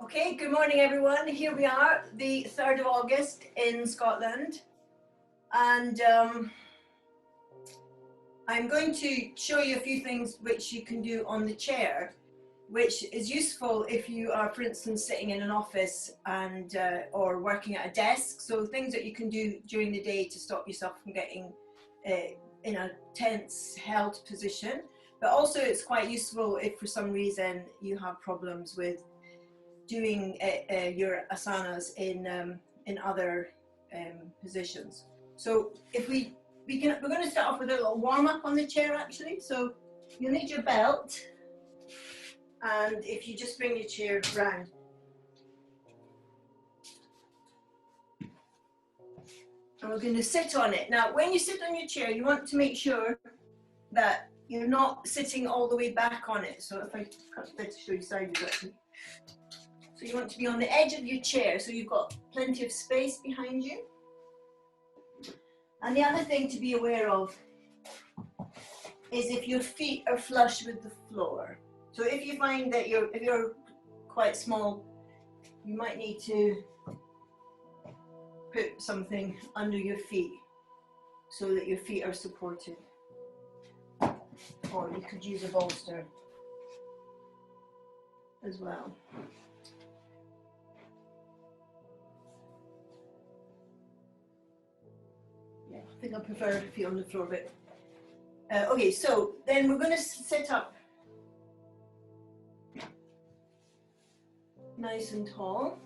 Okay, good morning everyone. Here we are, the 3rd of August in Scotland, and I'm going to show you a few things which you can do on the chair, which is useful if you are, for instance, sitting in an office and or working at a desk. So things that you can do during the day to stop yourself from getting in a tense held position. But also it's quite useful if for some reason you have problems with doing your asanas in other positions. So if we're going to start off with a little warm up on the chair actually. So you'll need your belt, and if you just bring your chair round. And we're going to sit on it. Now when you sit on your chair, you want to make sure that you're not sitting all the way back on it. So if I to show you sideways actually. So you want to be on the edge of your chair, so you've got plenty of space behind you. And the other thing to be aware of is if your feet are flush with the floor. So if you find that if you're quite small, you might need to put something under your feet so that your feet are supported. Or you could use a bolster as well. Yeah, I think I prefer feet on the floor a bit. Okay, so then we're going to sit up nice and tall,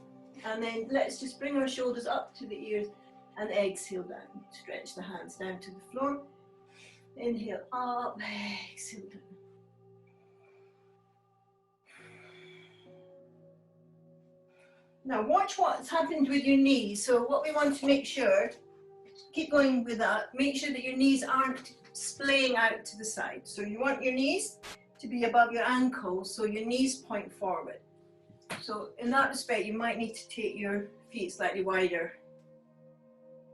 and then let's just bring our shoulders up to the ears and exhale down. Stretch the hands down to the floor. Inhale up, exhale down. Now watch what's happened with your knees. So what we want to make sure, keep going with that, make sure that your knees aren't splaying out to the side. So you want your knees to be above your ankles, so your knees point forward. So in that respect, you might need to take your feet slightly wider.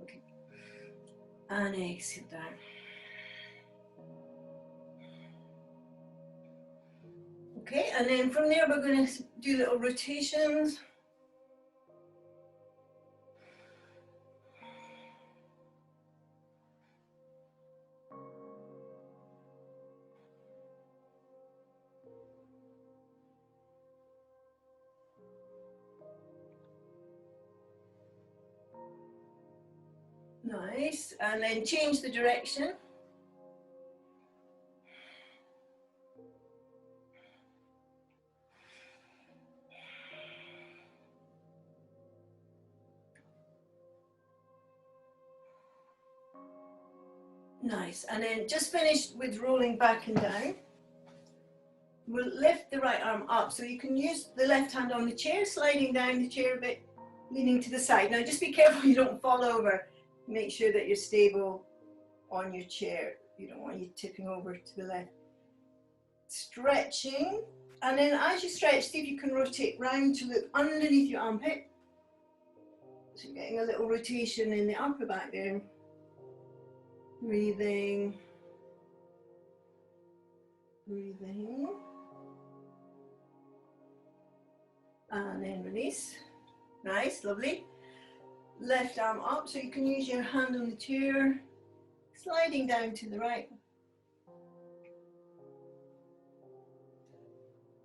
Okay. And exhale down. Okay, and then from there we're going to do little rotations. Nice, and then change the direction. Nice, and then just finish with rolling back and down. We'll lift the right arm up, so you can use the left hand on the chair, sliding down the chair a bit, leaning to the side. Now just be careful you don't fall over. Make sure that you're stable on your chair. You don't want you tipping over to the left. Stretching, and then as you stretch, see if you can rotate round to look underneath your armpit. So you're getting a little rotation in the upper back there. Breathing. Breathing. And then release. Nice, lovely. Left arm up, so you can use your hand on the chair, sliding down to the right.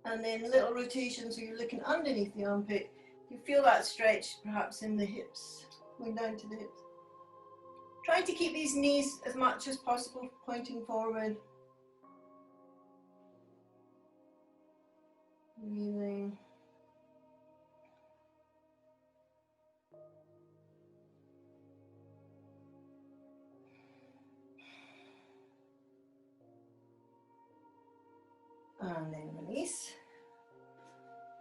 And then a little rotation, so you're looking underneath the armpit. You feel that stretch perhaps in the hips, going down to the hips. Try to keep these knees as much as possible pointing forward. Breathing. And then release.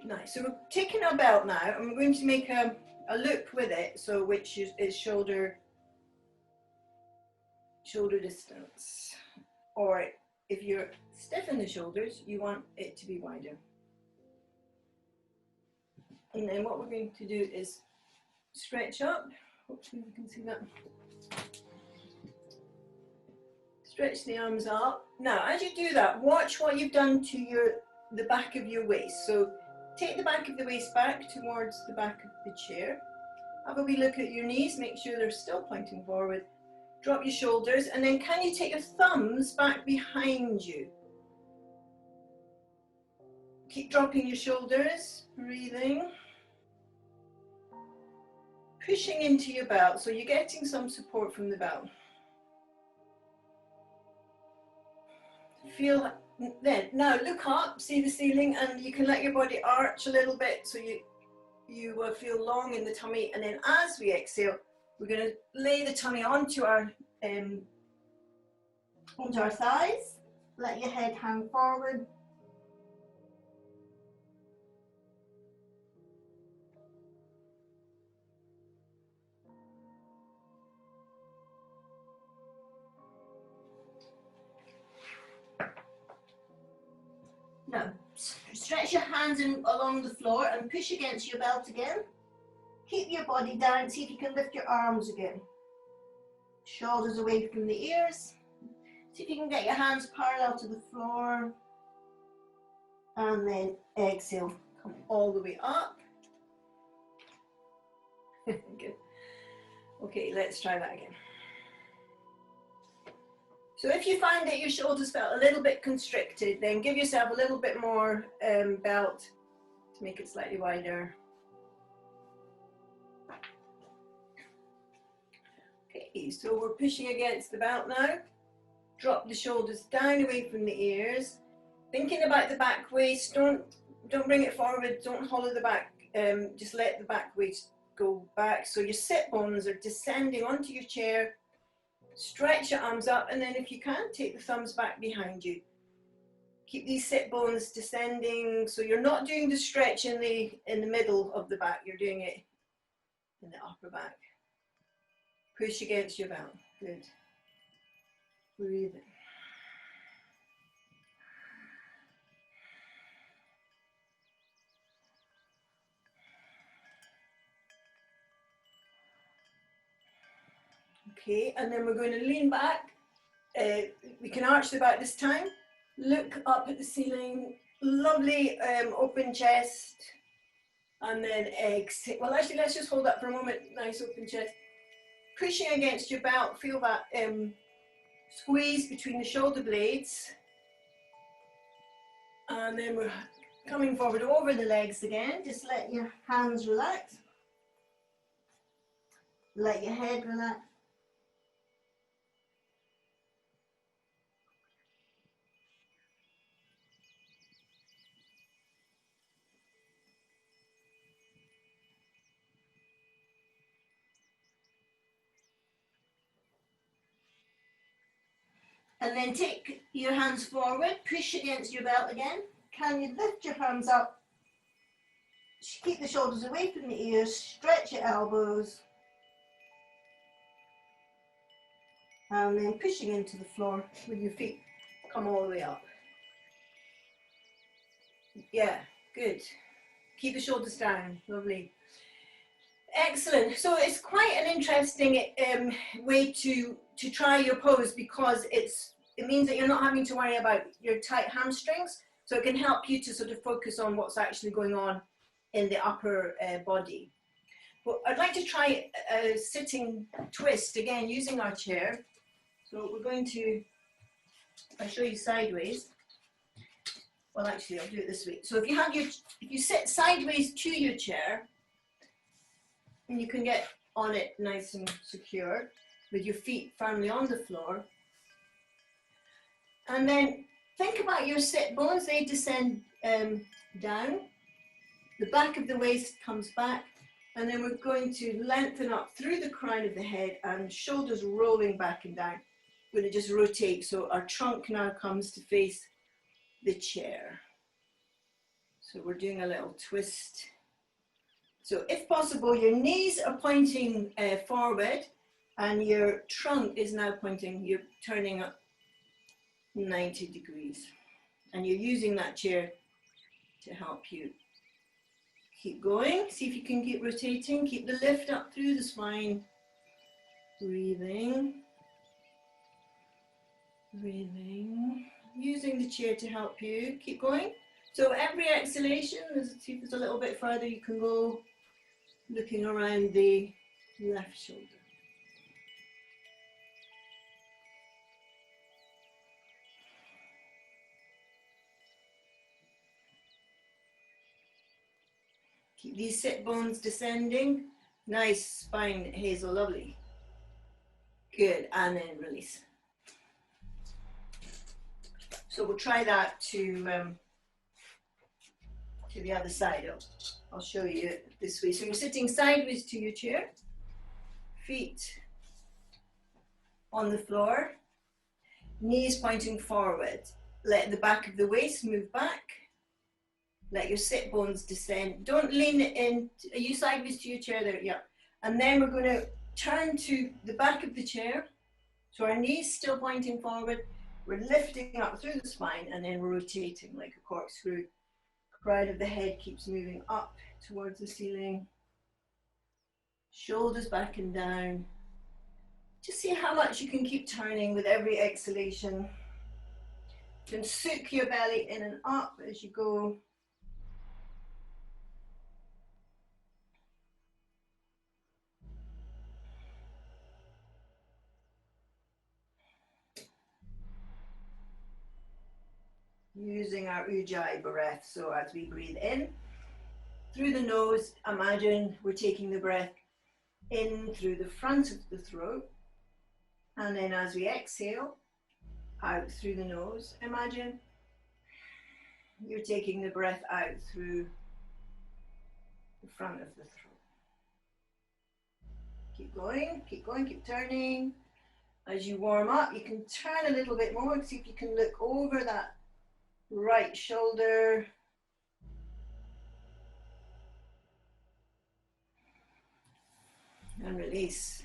Nice. So we're taking our belt now, and we're going to make a loop with it, so which is shoulder distance. Or if you're stiff in the shoulders, you want it to be wider. And then what we're going to do is stretch up. Hopefully you can see that. Stretch the arms up. Now, as you do that, watch what you've done to the back of your waist. So Take the back of the waist back towards the back of the chair. Have a wee look at your knees, make sure they're still pointing forward. Drop your shoulders, and then can you take your thumbs back behind you? Keep dropping your shoulders, breathing. Pushing into your belt, so you're getting some support from the belt. Feel then, now look up, see the ceiling, and you can let your body arch a little bit so you will feel long in the tummy. And then as we exhale, we're going to lay the tummy onto our thighs. Let your head hang forward. Now, stretch your hands in along the floor and push against your belt again. Keep your body down, see if you can lift your arms again. Shoulders away from the ears. See if you can get your hands parallel to the floor. And then exhale, come all the way up. Good. Okay, let's try that again. So if you find that your shoulders felt a little bit constricted, then give yourself a little bit more belt to make it slightly wider. Okay, so we're pushing against the belt now. Drop the shoulders down away from the ears. Thinking about the back waist, don't bring it forward, don't hollow the back, just let the back waist go back. So your sit bones are descending onto your chair. Stretch your arms up, and then if you can, take the thumbs back behind you. Keep these sit bones descending, so you're not doing the stretch in the middle of the back, you're doing it in the upper back. Push against your belt. Good. Breathing. Okay, and then we're going to lean back. We can arch the back this time. Look up at the ceiling. Lovely open chest. And then exhale. Well, actually, let's just hold that for a moment. Nice open chest. Pushing against your belt. Feel that squeeze between the shoulder blades. And then we're coming forward over the legs again. Just let your hands relax. Let your head relax. And then take your hands forward, push against your belt again. Can you lift your hands up? Keep the shoulders away from the ears, stretch your elbows. And then pushing into the floor with your feet. Come all the way up. Yeah, good. Keep the shoulders down, lovely. Excellent. So it's quite an interesting way to try your pose, because it means that you're not having to worry about your tight hamstrings. So it can help you to sort of focus on what's actually going on in the upper body. But I'd like to try a sitting twist again using our chair. So we're going to, I'll show you sideways. Well, actually, I'll do it this way. So if you sit sideways to your chair, and you can get on it nice and secure with your feet firmly on the floor. And then think about your sit bones. They descend down. The back of the waist comes back. And then we're going to lengthen up through the crown of the head and shoulders rolling back and down. We're going to just rotate. So our trunk now comes to face the chair. So we're doing a little twist. So if possible, your knees are pointing forward and your trunk is now pointing, you're turning up 90 degrees. And you're using that chair to help you keep going. See if you can keep rotating. Keep the lift up through the spine. Breathing. Breathing. Using the chair to help you. Keep going. So every exhalation, see if it's a little bit further, you can go looking around the left shoulder. Keep these sit bones descending. Nice spine, Hazel, lovely. Good, and then release. So we'll try that to the other side. I'll show you this way. So you're sitting sideways to your chair, feet on the floor, knees pointing forward. Let the back of the waist move back. Let your sit bones descend. Don't lean in. Are you sideways to your chair there? Yeah. And then we're going to turn to the back of the chair. So our knees still pointing forward. We're lifting up through the spine and then we're rotating like a corkscrew. Crown of the head keeps moving up towards the ceiling. Shoulders back and down. Just see how much you can keep turning with every exhalation. You can soak your belly in and up as you go. Using our ujjayi breath. So as we breathe in through the nose, imagine we're taking the breath in through the front of the throat. And then as we exhale, out through the nose, imagine you're taking the breath out through the front of the throat. Keep going, keep turning. As you warm up, you can turn a little bit more. See if you can look over that right shoulder. And release.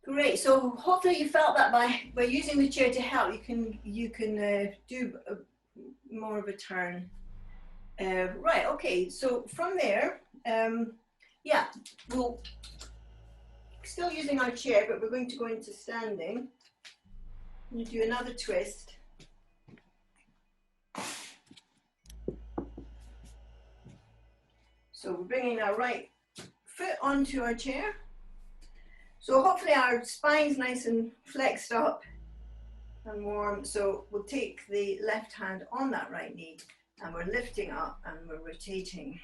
Great. So hopefully you felt that by using the chair to help, you can do more of a turn. Right. Okay. So from there, yeah, we'll still using our chair, but we're going to go into standing. You do another twist. So we're bringing our right foot onto our chair. So hopefully our spine's nice and flexed up and warm. So we'll take the left hand on that right knee and we're lifting up and we're rotating.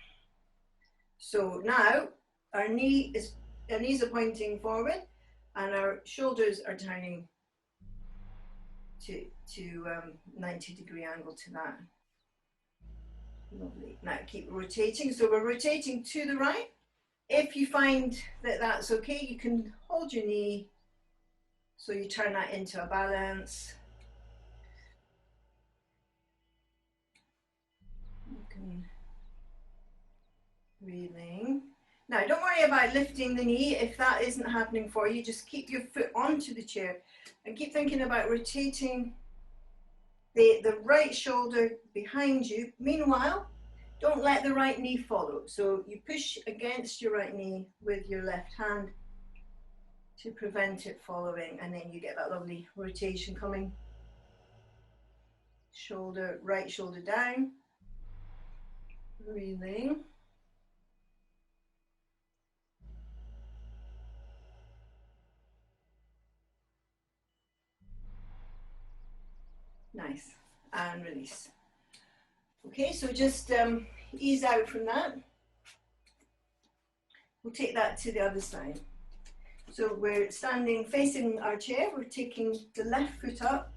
So now our knees are pointing forward and our shoulders are turning to 90-degree angle to that. Lovely. Now keep rotating. So we're rotating to the right. If you find that that's okay, you can hold your knee. So you turn that into a balance. You can breathing. Now don't worry about lifting the knee if that isn't happening for you. Just keep your foot onto the chair and keep thinking about rotating the right shoulder behind you. Meanwhile, don't let the right knee follow. So you push against your right knee with your left hand to prevent it following, and then you get that lovely rotation coming. Shoulder, right shoulder down. Breathing. Nice. And release. Okay, so just ease out from that. We'll take that to the other side. So we're standing facing our chair. We're taking the left foot up.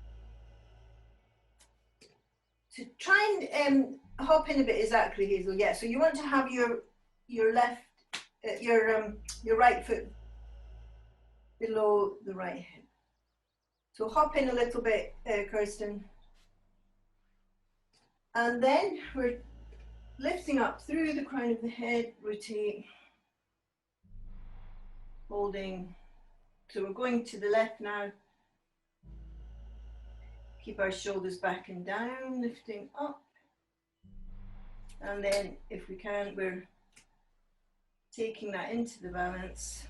To try and hop in a bit exactly, Hazel. Yeah, so you want to have your left, your right foot below the right hip. So hop in a little bit, Kirsten. And then we're lifting up through the crown of the head, rotate, holding. So we're going to the left now. Keep our shoulders back and down, lifting up. And then if we can, we're taking that into the balance.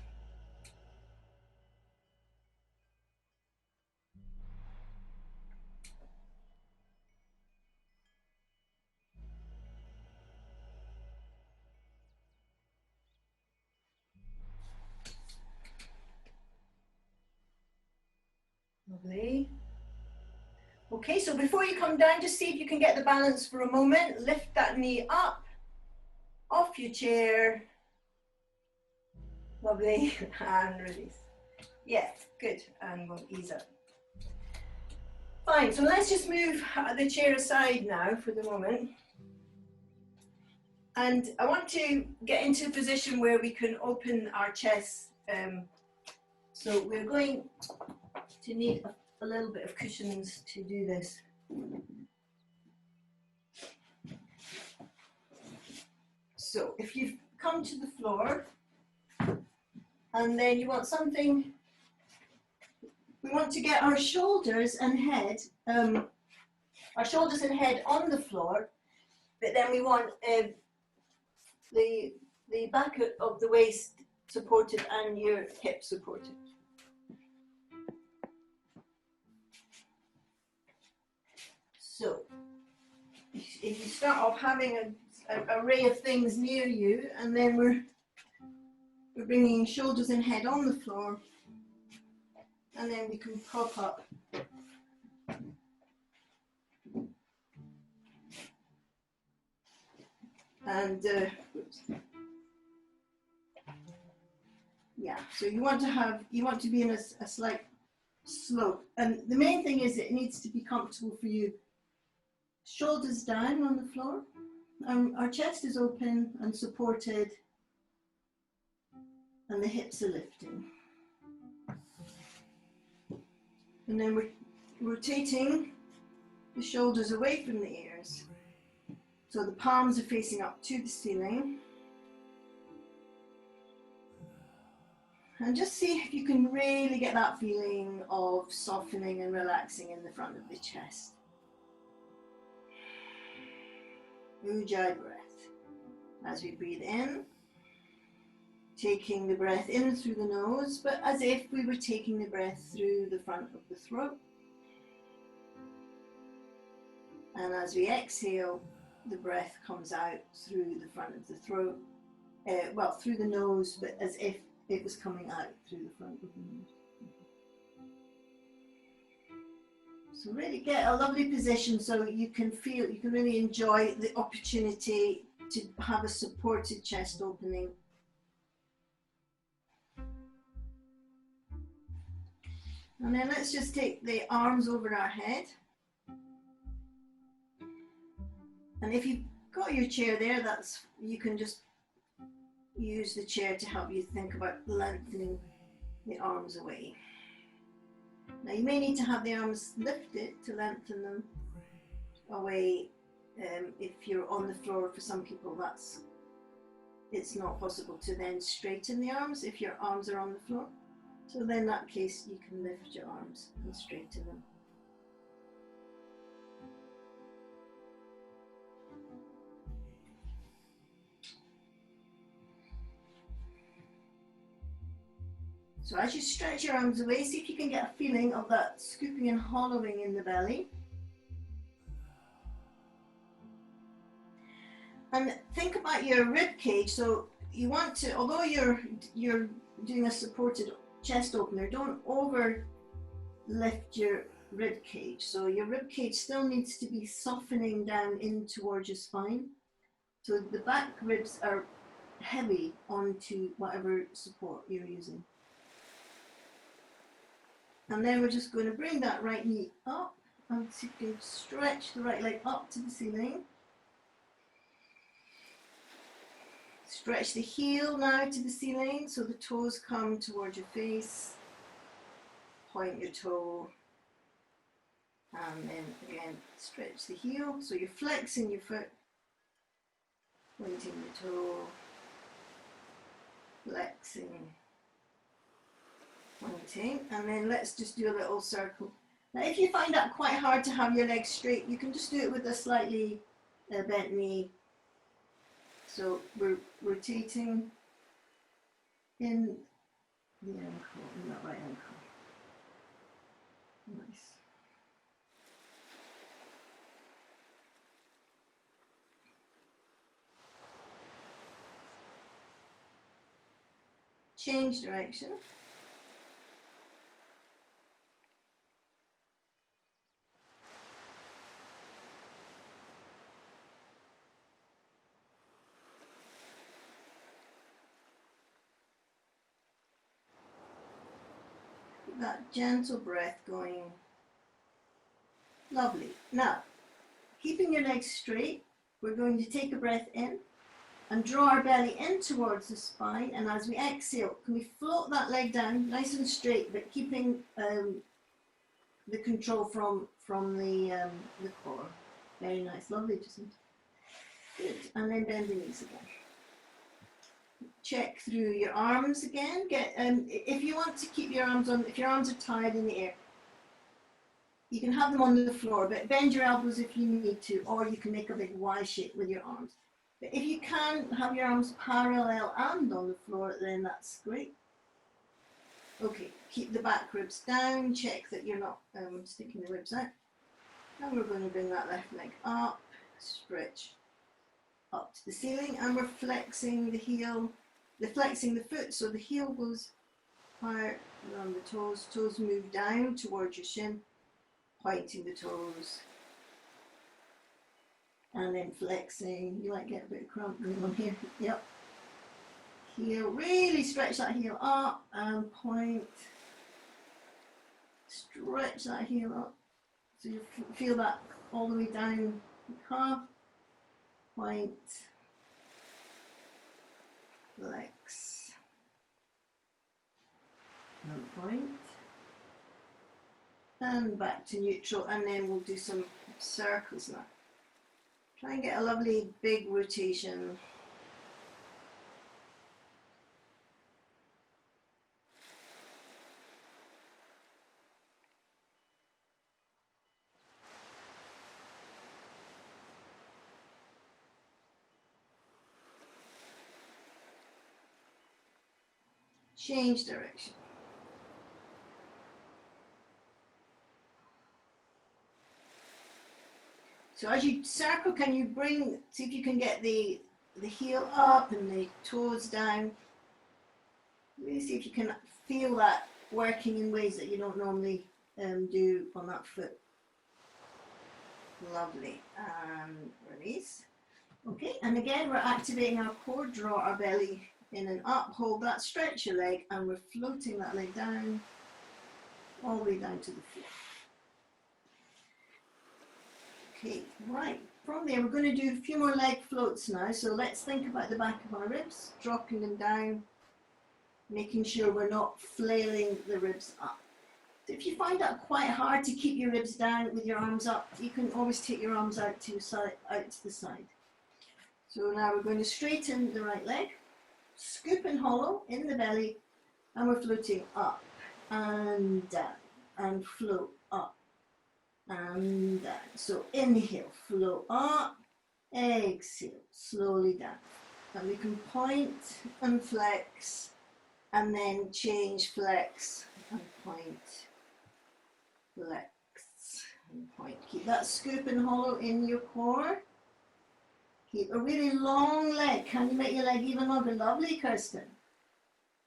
Lovely. Okay, so before you come down, just see if you can get the balance for a moment. Lift that knee up, off your chair. Lovely, and release. Yeah, good, and we'll ease up. Fine, so let's just move the chair aside now for the moment. And I want to get into a position where we can open our chest. So we're going to need a little bit of cushions to do this. So if you've come to the floor, and then you want something, we want to get our shoulders and head on the floor, but then we want the back of the waist supported and your hips supported. So if you start off having an array of things near you, and then we're bringing shoulders and head on the floor, and then we can prop up. And yeah, so you want to be in a slight slope, and the main thing is it needs to be comfortable for you. Shoulders down on the floor, our chest is open and supported, and the hips are lifting. And then we're rotating the shoulders away from the ears. So the palms are facing up to the ceiling. And just see if you can really get that feeling of softening and relaxing in the front of the chest. Ujjayi breath. As we breathe in, taking the breath in through the nose, but as if we were taking the breath through the front of the throat. And as we exhale, the breath comes out through the front of the throat, through the nose, but as if it was coming out through the front of the nose. So really get a lovely position so you can really enjoy the opportunity to have a supported chest opening. And then let's just take the arms over our head. And if you've got your chair there, you can just use the chair to help you think about lengthening the arms away. Now you may need to have the arms lifted to lengthen them away. If you're on the floor, for some people it's not possible to then straighten the arms if your arms are on the floor. So then in that case you can lift your arms and straighten them. So as you stretch your arms away, see if you can get a feeling of that scooping and hollowing in the belly. And think about your rib cage. So you want to, although you're doing a supported chest opener, don't over lift your rib cage. So your rib cage still needs to be softening down in towards your spine. So the back ribs are heavy onto whatever support you're using. And then we're just going to bring that right knee up, and so you can stretch the right leg up to the ceiling. Stretch the heel now to the ceiling so the toes come towards your face. Point your toe. And then again, stretch the heel. So you're flexing your foot, pointing your toe, flexing, pointing, and then let's just do a little circle. Now if you find that quite hard to have your legs straight, you can just do it with a slightly bent knee. So we're rotating in the ankle, in that right ankle. Nice. Change direction. Keep that gentle breath going. Lovely. Now, keeping your legs straight, we're going to take a breath in and draw our belly in towards the spine, and as we exhale, can we float that leg down nice and straight, but keeping the control from the core. Very nice, lovely, Jacinta. Good, and then bend the knees again. Check through your arms again. Get if you want to keep your arms on, if your arms are tied in the air, you can have them on the floor, but bend your elbows if you need to, or you can make a big Y shape with your arms. But if you can have your arms parallel and on the floor, then that's great. Okay, keep the back ribs down, check that you're not sticking the ribs out. Now we're going to bring that left leg up, stretch up to the ceiling, and we're flexing the heel, flexing the foot, so the heel goes higher around the toes, toes move down towards your shin, pointing the toes. And then flexing, you might get a bit of cramp going on here, yep. Heel, really stretch that heel up and point. Stretch that heel up. So you feel that all the way down the calf. Point. Flex. And point. And back to neutral, and then we'll do some circles now. Try and get a lovely big rotation. Change direction. So as you circle, can you see if you can get the heel up and the toes down. Really see if you can feel that working in ways that you don't normally do on that foot. Lovely. And release. Okay, and again, we're activating our core, draw our belly in and up, hold that, stretch your leg, and we're floating that leg down, all the way down to the floor. Okay, right, from there we're going to do a few more leg floats now, so let's think about the back of our ribs, dropping them down, making sure we're not flailing the ribs up. So if you find that quite hard to keep your ribs down with your arms up, you can always take your arms out to the side. So now we're going to straighten the right leg, scoop and hollow in the belly, and we're floating up and down, and float up and down. So inhale, float up, exhale, slowly down. And we can point and flex, and then change, flex and point, flex and point. Keep that scoop and hollow in your core. Keep a really long leg. Can you make your leg even longer? Lovely, Kirsten.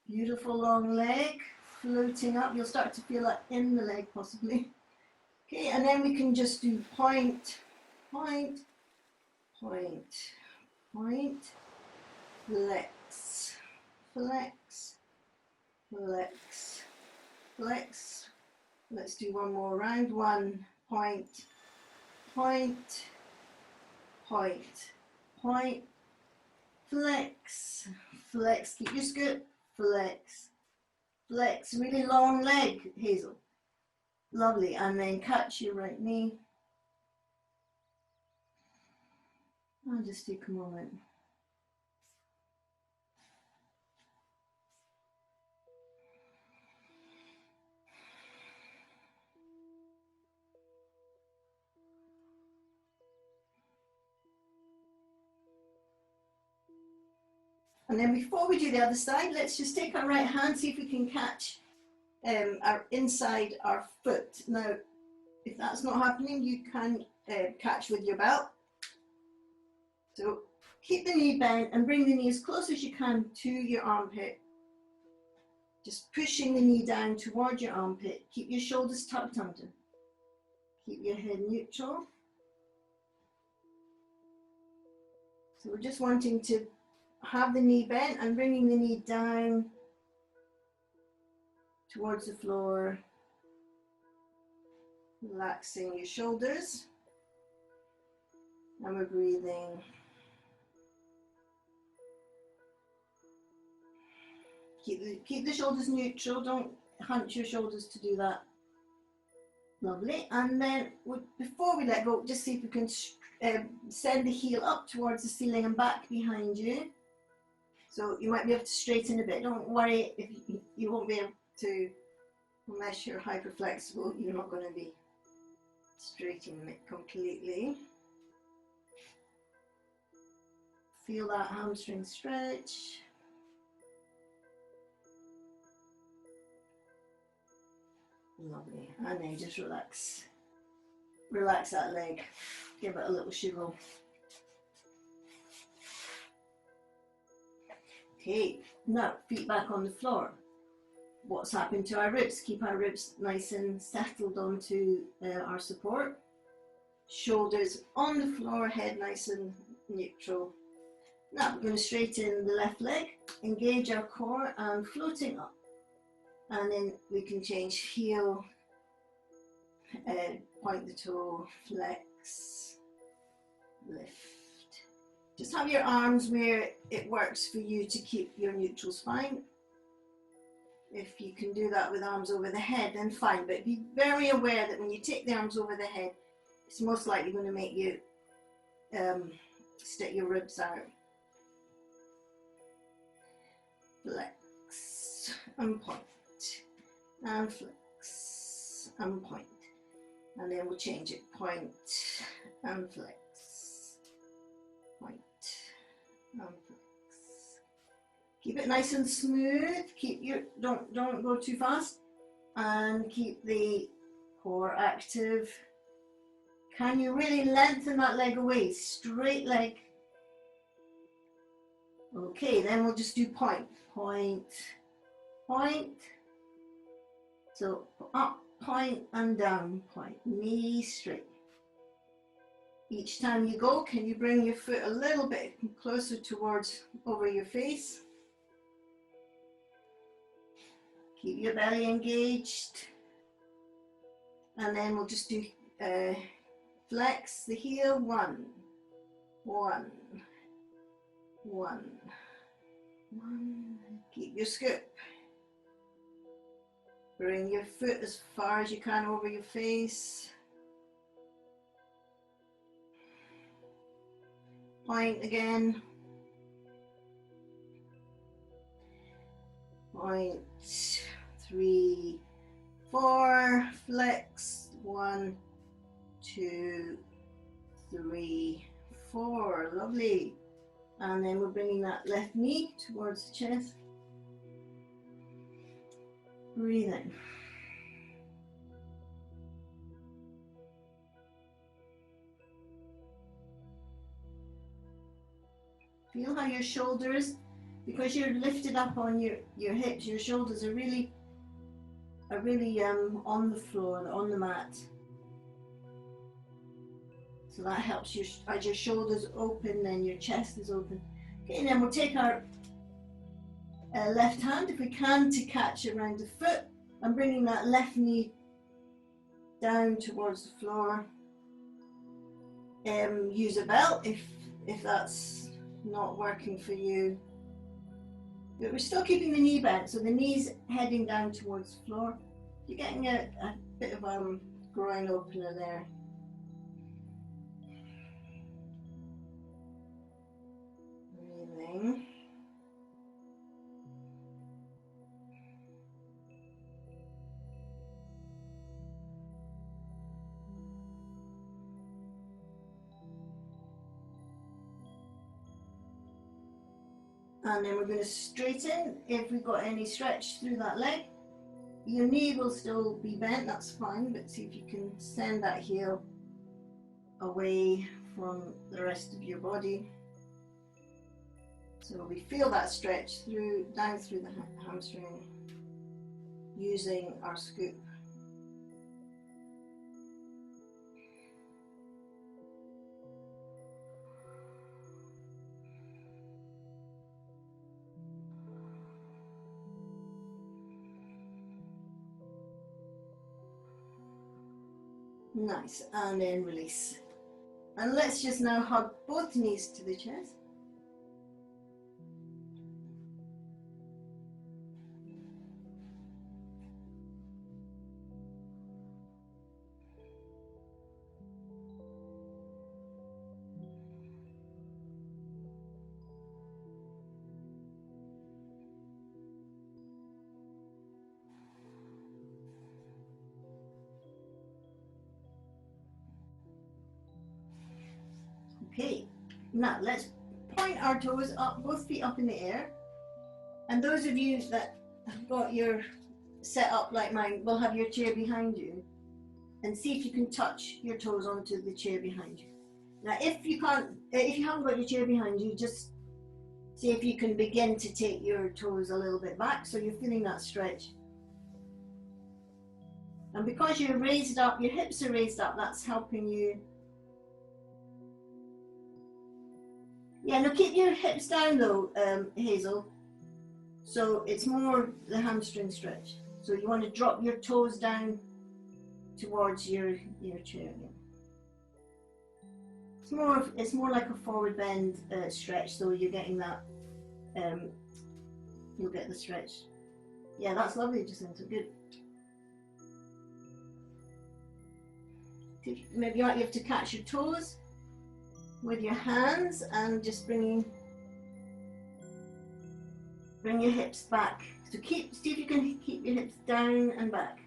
Beautiful long leg, floating up. You'll start to feel that in the leg possibly. Okay, and then we can just do point, point, point, point, flex, flex, flex, flex. Let's do one more round. One, point, point, point, point, flex, flex, keep your scoop, flex, flex, really long leg, Hazel. Lovely, and then catch your right knee. I'll just take a moment. And then before we do the other side, let's just take our right hand, see if we can catch our inside our foot. Now, if that's not happening, you can catch with your belt. So keep the knee bent and bring the knee as close as you can to your armpit. Just pushing the knee down towards your armpit. Keep your shoulders tucked under. Keep your head neutral. So we're just wanting to have the knee bent and bringing the knee down towards the floor, relaxing your shoulders, and we're breathing. Keep the shoulders neutral, don't hunch your shoulders to do that. Lovely. And then before we let go, just see if we can send the heel up towards the ceiling and back behind you. So you might be able to straighten a bit. Don't worry if you won't be able to, unless you're hyper flexible, you're not going to be straightening it completely. Feel that hamstring stretch. Lovely. And then just relax. Relax that leg. Give it a little shiggle. Okay, now feet back on the floor. What's happened to our ribs? Keep our ribs nice and settled onto our support. Shoulders on the floor, head nice and neutral. Now we're going to straighten the left leg, engage our core and floating up. And then we can change heel, point the toe, flex, lift. Just have your arms where it works for you to keep your neutral spine. If you can do that with arms over the head, then fine. But be very aware that when you take the arms over the head, it's most likely going to make you stick your ribs out. Flex and point. And flex and point, and then we'll change it, point and flex, point and flex. Keep it nice and smooth. Keep your don't go too fast, and keep the core active. Can you really lengthen that leg away? Straight leg. Okay, then we'll just do point, point, point. So up, point, and down, point, knee straight. Each time you go, can you bring your foot a little bit closer towards over your face? Keep your belly engaged. And then we'll just do flex the heel, one, one, one, one. Keep your scoop. Bring your foot as far as you can over your face. Point again. Point, 3, 4, flex, 1, 2, 3, 4, lovely. And then we're bringing that left knee towards the chest. Breathing. Feel how your shoulders, because you're lifted up on your hips, your shoulders are really on the floor, on the mat. So that helps you as your shoulders open, then your chest is open. Okay, and then we'll take our left hand, if we can, to catch around the foot and bringing that left knee down towards the floor. Use a belt if that's not working for you. But we're still keeping the knee bent, so the knee's heading down towards the floor. You're getting a bit of groin opener there. Breathing. And then we're going to straighten. If we've got any stretch through that leg, your knee will still be bent, that's fine, but see if you can send that heel away from the rest of your body. So we feel that stretch down through the hamstring using our scoop. Nice, and then release. And let's just now hug both knees to the chest. Okay, now let's point our toes up, both feet up in the air. And those of you that have got your set up like mine will have your chair behind you. And see if you can touch your toes onto the chair behind you. Now if you haven't got your chair behind you, just see if you can begin to take your toes a little bit back so you're feeling that stretch. And because you're raised up, your hips are raised up, that's helping you. Yeah, no, keep your hips down though, Hazel. So it's more the hamstring stretch. So you want to drop your toes down towards your chair. Yeah. It's more like a forward bend stretch. So you're getting that. You'll get the stretch. Yeah, that's lovely, Jacinta. Good. Maybe you have to catch your toes with your hands and just bring your hips back. So see if you can keep your hips down and back.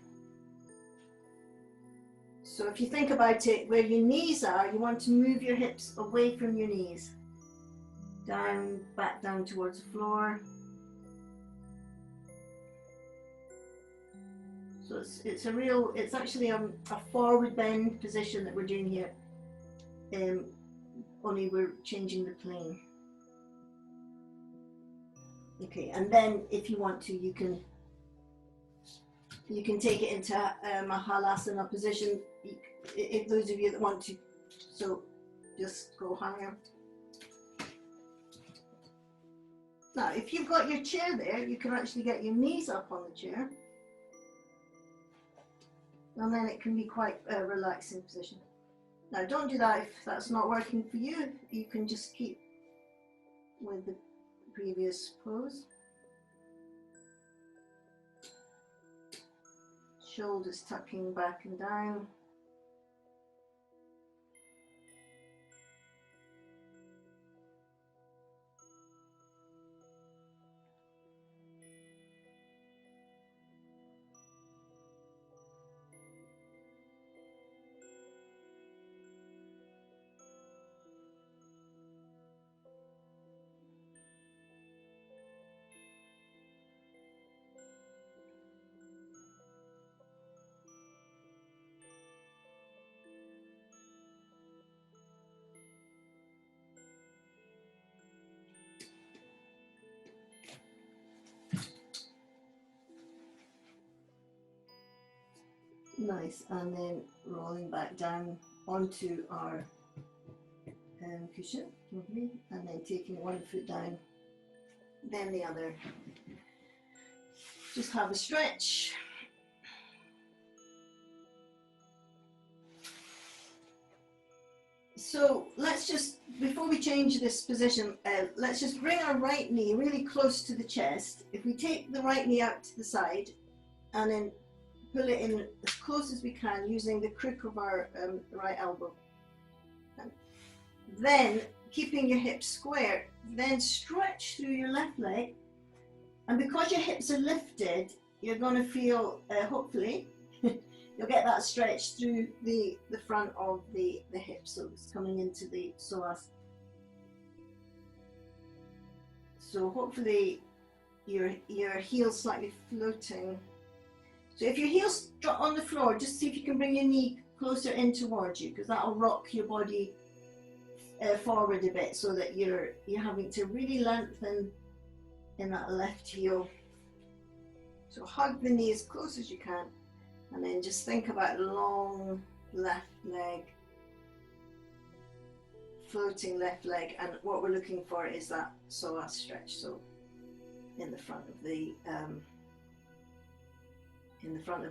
So if you think about it, where your knees are, you want to move your hips away from your knees. Down, back down towards the floor. So it's actually a forward bend position that we're doing here. Only we're changing the plane. Okay, and then if you want to, you can take it into a halasana position, if those of you that want to. So just go higher. Now, if you've got your chair there, you can actually get your knees up on the chair. And then it can be quite a relaxing position. Now, don't do that if that's not working for you. You can just keep with the previous pose. Shoulders tucking back and down. Nice, and then rolling back down onto our cushion, lovely, and then taking one foot down, then the other. Just have a stretch. So let's just, before we change this position, let's just bring our right knee really close to the chest. If we take the right knee out to the side and then pull it in as close as we can using the crook of our right elbow. And then, keeping your hips square, then stretch through your left leg. And because your hips are lifted, you're going to feel, hopefully, you'll get that stretch through the front of the hips. So it's coming into the psoas. So hopefully your heel's slightly floating. So if your heel's on the floor, just see if you can bring your knee closer in towards you, because that'll rock your body forward a bit, so that you're having to really lengthen in that left heel. So hug the knee as close as you can, and then just think about long left leg, floating left leg, and what we're looking for is that psoas stretch. So in the front of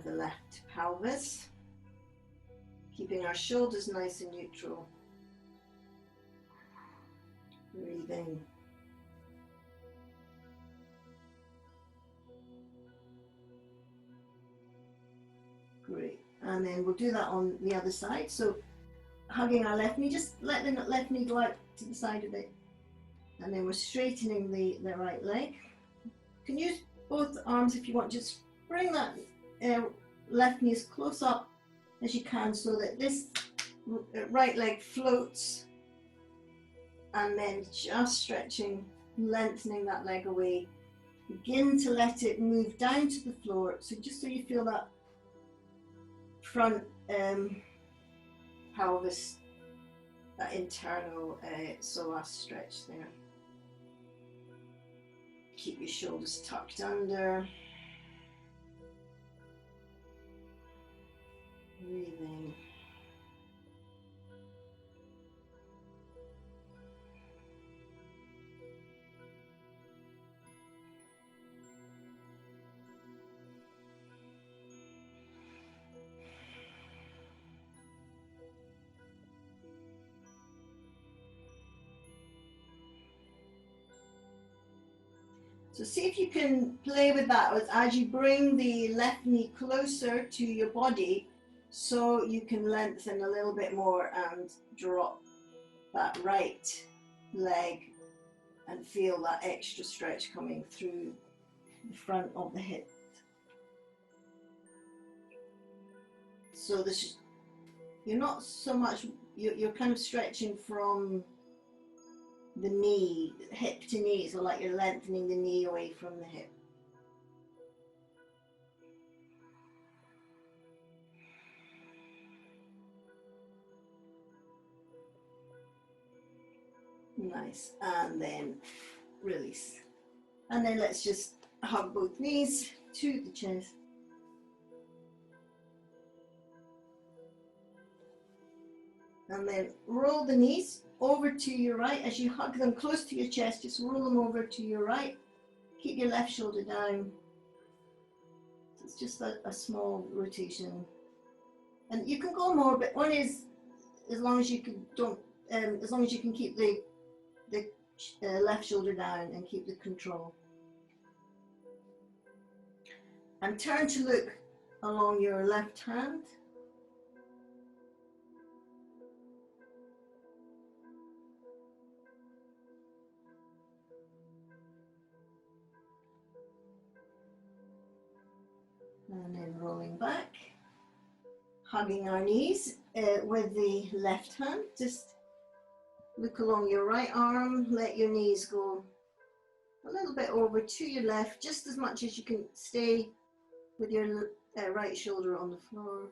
the left pelvis. Keeping our shoulders nice and neutral. Breathing. Great. And then we'll do that on the other side. So hugging our left knee, just let the left knee go out to the side of it. And then we're straightening the right leg. You can use both arms if you want. Just bring that left knee as close up as you can so that this right leg floats. And then just stretching, lengthening that leg away. Begin to let it move down to the floor. So just so you feel that front pelvis, that internal psoas stretch there. Keep your shoulders tucked under. Breathing. So see if you can play with that as you bring the left knee closer to your body so you can lengthen a little bit more and drop that right leg and feel that extra stretch coming through the front of the hip. So this is, you're not so much, you're kind of stretching from the knee, hip to knee, so like you're lengthening the knee away from the hip. Nice, and then release. And then let's just hug both knees to the chest. And then roll the knees over to your right as you hug them close to your chest. Just roll them over to your right. Keep your left shoulder down. So it's just a small rotation. And you can go more, but one is as long as you can as long as you can keep the left shoulder down and keep the control. And turn to look along your left hand. And then rolling back, hugging our knees with the left hand. Just look along your right arm, let your knees go a little bit over to your left, just as much as you can stay with your right shoulder on the floor.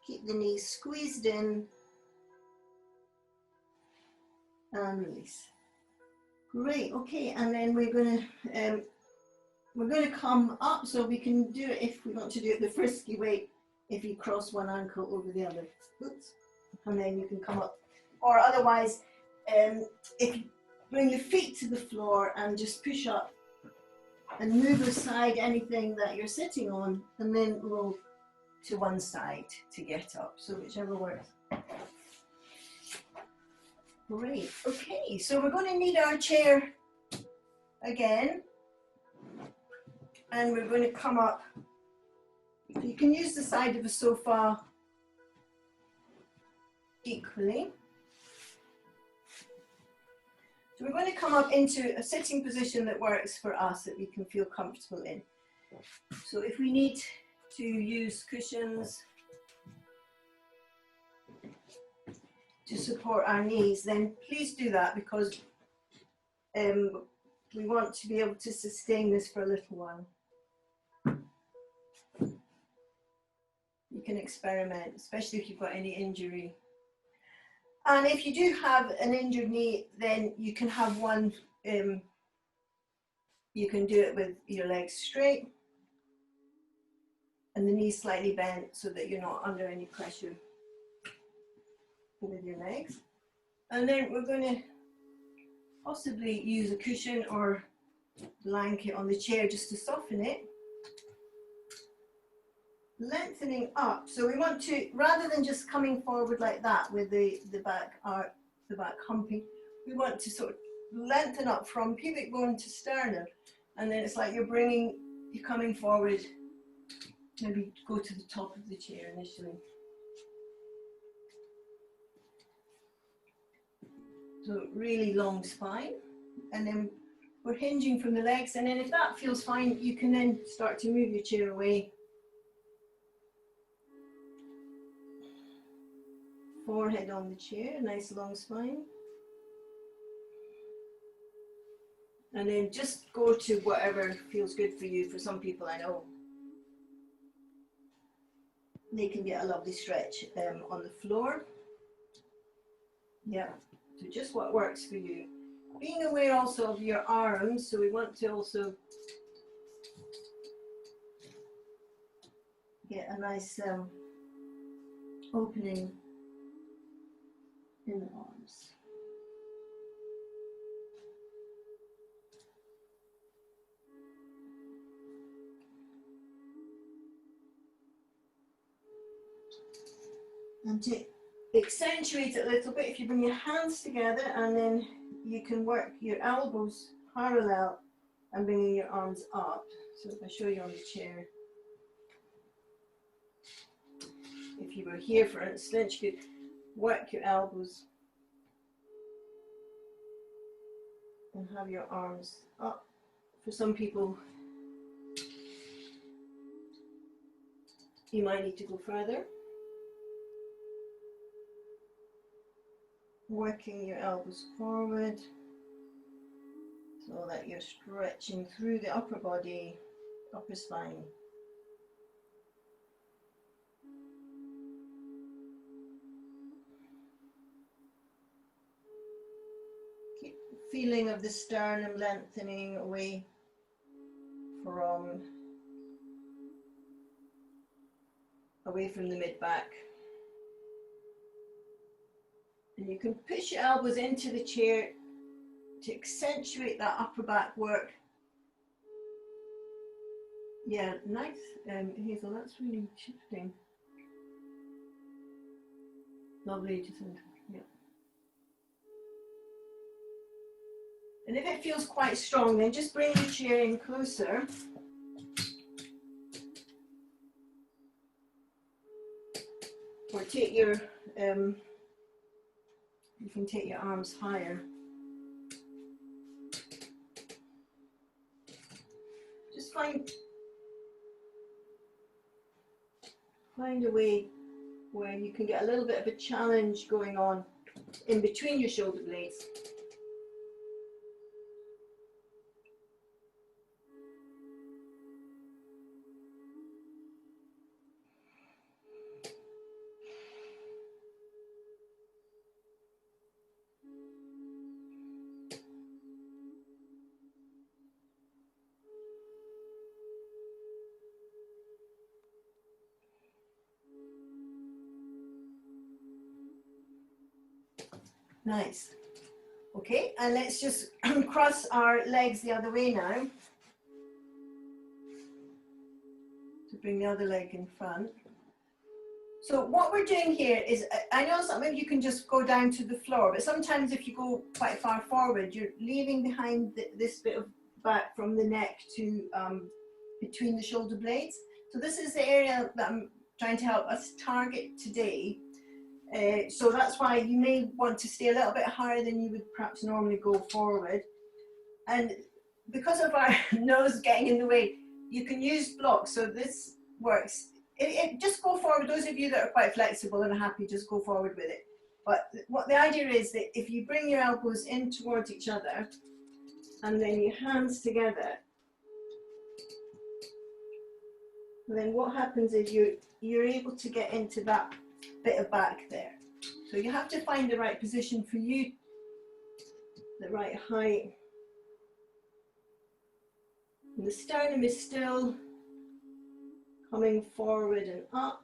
Keep the knees squeezed in and release. Great, okay, and then we're going to come up, so we can do it if we want to do it the frisky way, if you cross one ankle over the other. Oops. And then you can come up, or otherwise, if you bring your feet to the floor and just push up and move aside anything that you're sitting on, and then roll to one side to get up, so whichever works. Great, okay, so we're going to need our chair again, and we're going to come up. You can use the side of a sofa equally. So we're going to come up into a sitting position that works for us, that we can feel comfortable in. So if we need to use cushions to support our knees, then please do that, because we want to be able to sustain this for a little while. You can experiment, especially if you've got any injury. And if you do have an injured knee, then you can have one, you can do it with your legs straight and the knees slightly bent so that you're not under any pressure. with your legs. And then we're going to possibly use a cushion or blanket on the chair just to soften it. Lengthening up. So we want to, rather than just coming forward like that with the back arc, the back humping, we want to sort of lengthen up from pubic bone to sternum. And then it's like you're coming forward, maybe go to the top of the chair initially. So really long spine, and then we're hinging from the legs, and then if that feels fine, you can then start to move your chair away. Forehead on the chair, nice long spine. And then just go to whatever feels good for you. For some people, I know they can get a lovely stretch on the floor. Yeah, so just what works for you. Being aware also of your arms, so we want to also get a nice opening in the arms. And to accentuate it a little bit, if you bring your hands together and then you can work your elbows parallel and bringing your arms up. So if I show you on the chair, if you were here for instance, you could work your elbows and have your arms up. For some people, you might need to go further. Working your elbows forward so that you're stretching through the upper body, upper spine. Keep the feeling of the sternum lengthening away from the mid-back. And you can push your elbows into the chair to accentuate that upper back work. Yeah, nice, Hazel, that's really shifting. Lovely, Jacinta, yeah. And if it feels quite strong, then just bring the chair in closer. Or take your, you can take your arms higher. Just find a way where you can get a little bit of a challenge going on in between your shoulder blades. Nice. Okay, and let's just cross our legs the other way now. To bring the other leg in front. So what we're doing here is, I know some of you can just go down to the floor, but sometimes if you go quite far forward, you're leaving behind this bit of back from the neck to between the shoulder blades. So this is the area that I'm trying to help us target today. So that's why you may want to stay a little bit higher than you would perhaps normally go forward. And because of our nose getting in the way, you can use blocks. So this works. Just go forward. Those of you that are quite flexible and are happy, just go forward with it. But what the idea is that if you bring your elbows in towards each other and then your hands together, then what happens is you're able to get into that bit of back there. So you have to find the right position for you, the right height. And the sternum is still coming forward and up.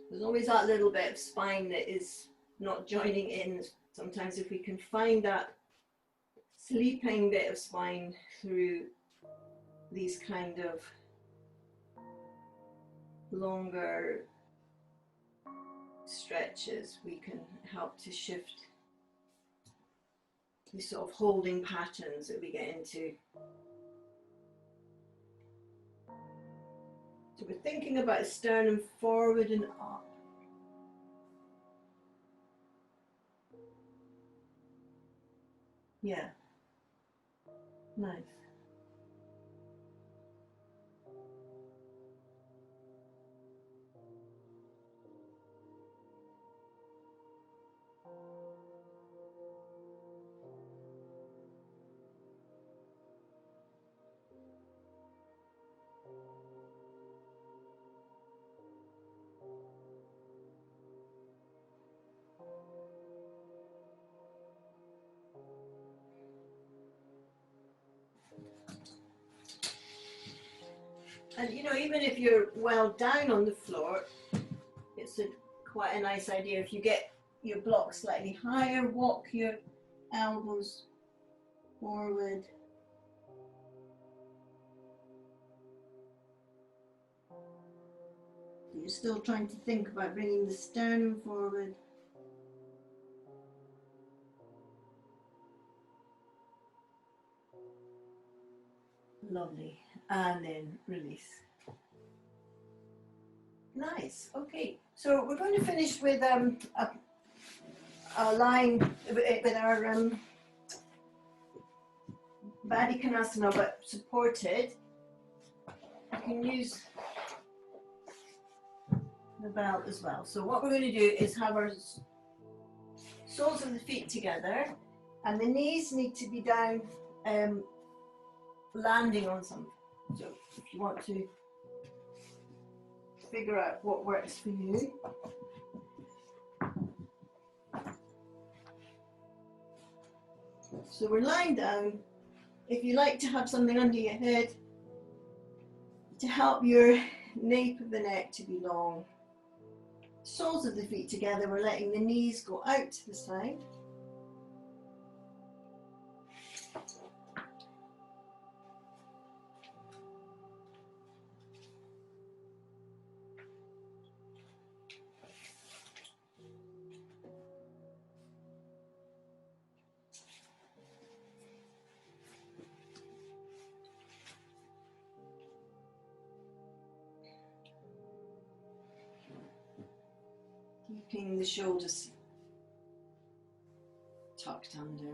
There's always that little bit of spine that is not joining in. Sometimes if we can find that sleeping bit of spine through these kind of longer stretches, we can help to shift these sort of holding patterns that we get into. So we're thinking about sternum forward and up. Yeah, nice. And you know, even if you're well down on the floor, it's quite a nice idea if you get your blocks slightly higher, walk your elbows forward. You're still trying to think about bringing the sternum forward. Lovely. And then release. Nice. Okay. So we're going to finish with a line with our baddhakonasana, but supported. You can use the belt as well. So what we're going to do is have our soles of the feet together, and the knees need to be down, landing on something. So if you want to figure out what works for you. So we're lying down. If you like to have something under your head to help your nape of the neck to be long. Soles of the feet together, we're letting the knees go out to the side. Keeping the shoulders tucked under.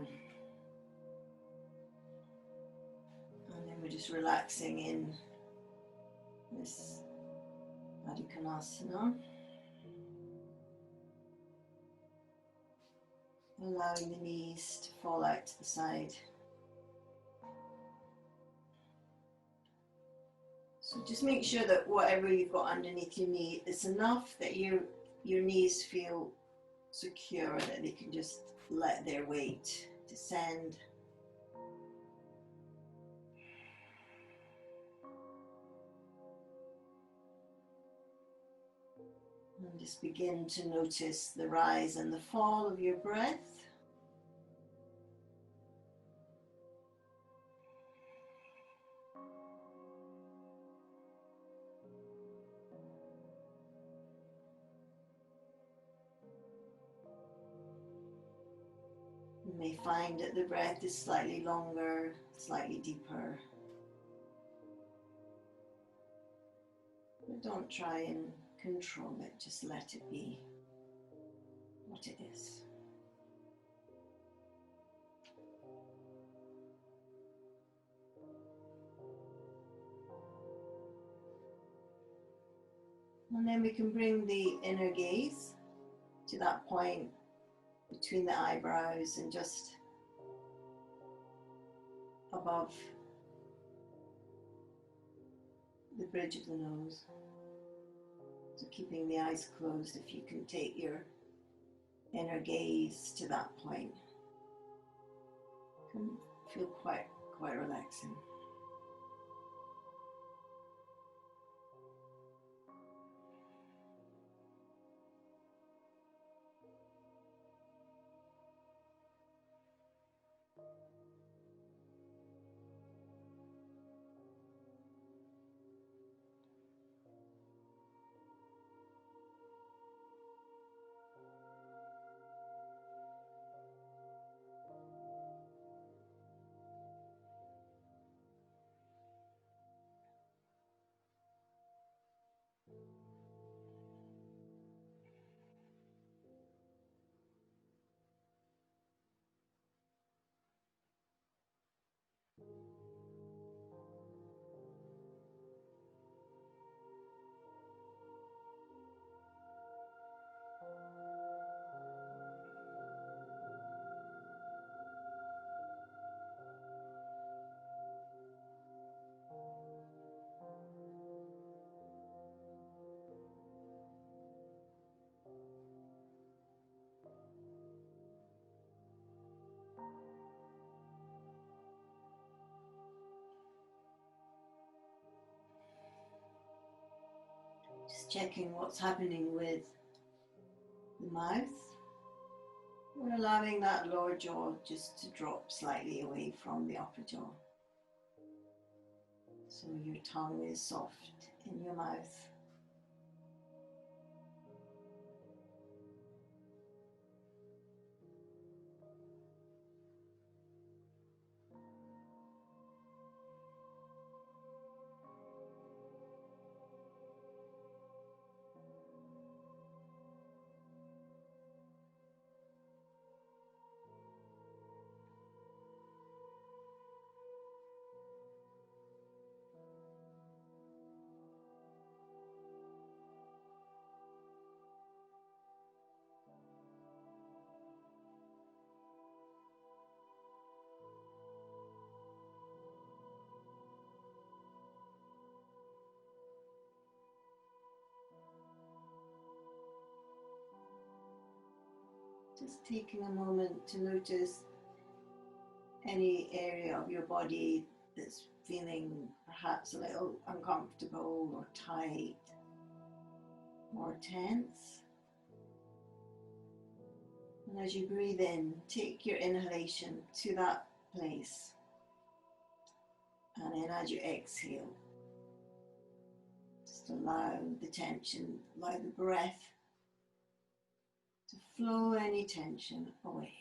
And then we're just relaxing in this baddhakonasana. Allowing the knees to fall out to the side. So just make sure that whatever you've got underneath your knee is enough that your knees feel secure, that they can just let their weight descend. And just begin to notice the rise and the fall of your breath. You may find that the breath is slightly longer, slightly deeper. But don't try and control it, just let it be what it is. And then we can bring the inner gaze to that point between the eyebrows and just above the bridge of the nose. So keeping the eyes closed, if you can take your inner gaze to that point, it can feel quite relaxing. checking what's happening with the mouth. We're allowing that lower jaw just to drop slightly away from the upper jaw. So your tongue is soft in your mouth. Just taking a moment to notice any area of your body that's feeling perhaps a little uncomfortable or tight or tense. And as you breathe in, take your inhalation to that place. And then as you exhale, just allow the tension, allow the breath to flow any tension away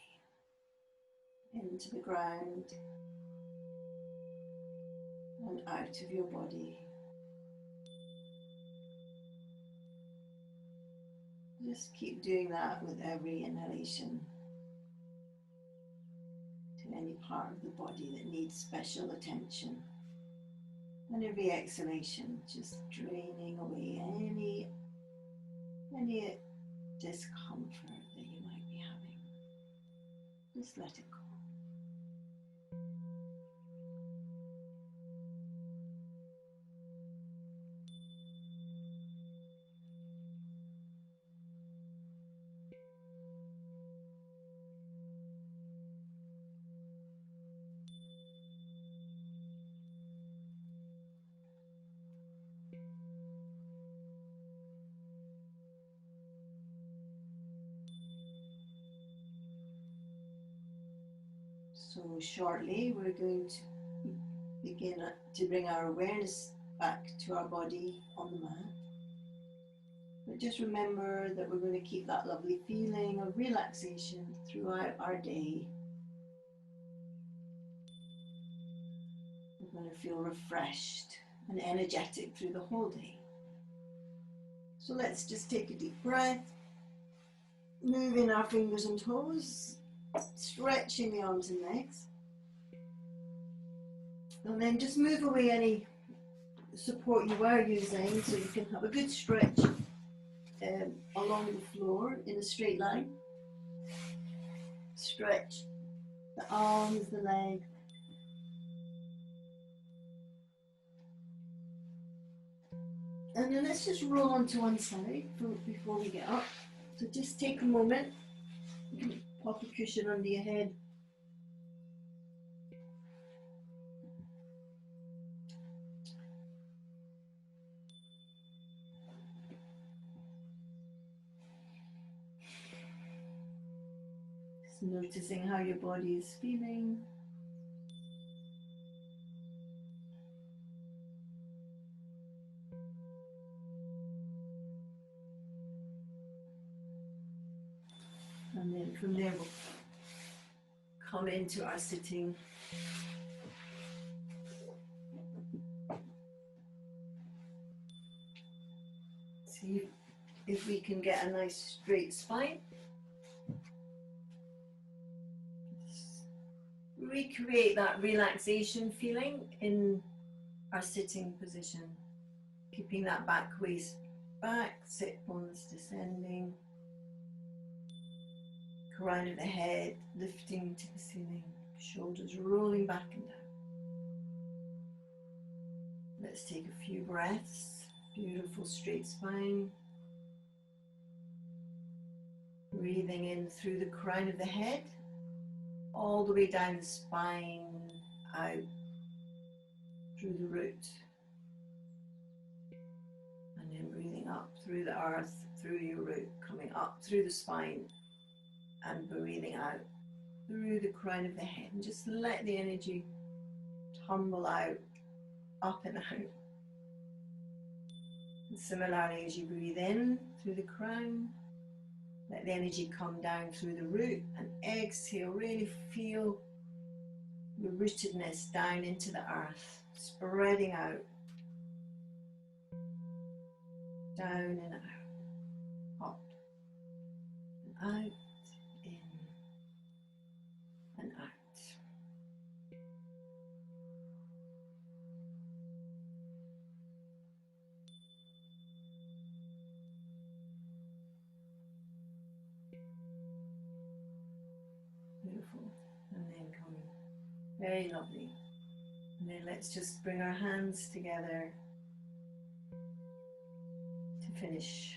into the ground and out of your body. Just keep doing that with every inhalation to any part of the body that needs special attention. And every exhalation, just draining away any discomfort that you might be having. Just let it go. So shortly we're going to begin to bring our awareness back to our body on the mat. But just remember that we're going to keep that lovely feeling of relaxation throughout our day. We're going to feel refreshed and energetic through the whole day. So let's just take a deep breath, moving our fingers and toes, stretching the arms and legs, and then just move away any support you are using so you can have a good stretch along the floor in a straight line. Stretch the arms, the legs, and then let's just roll onto one side before we get up. So just take a moment, pop a cushion under your head. Just noticing how your body is feeling. And then from there we'll come into our sitting. See if we can get a nice straight spine. Recreate that relaxation feeling in our sitting position. Keeping that back waist back, sit bones descending. Crown of the head lifting to the ceiling, shoulders rolling back and down. Let's take a few breaths. Beautiful straight spine. Breathing in through the crown of the head, all the way down the spine, out through the root, and And then breathing up through the earth, through your root, coming up through the spine and breathing out through the crown of the head. And just let the energy tumble out, up and out. And similarly, as you breathe in through the crown, let the energy come down through the root, and exhale, really feel the rootedness down into the earth, spreading out, down and out, up and out, in and out. Beautiful. And then coming. Very lovely. And then let's just bring our hands together to finish.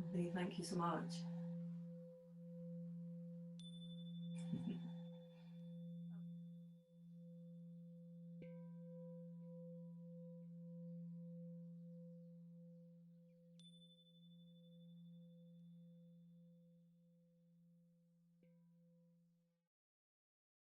Lovely. Thank you so much.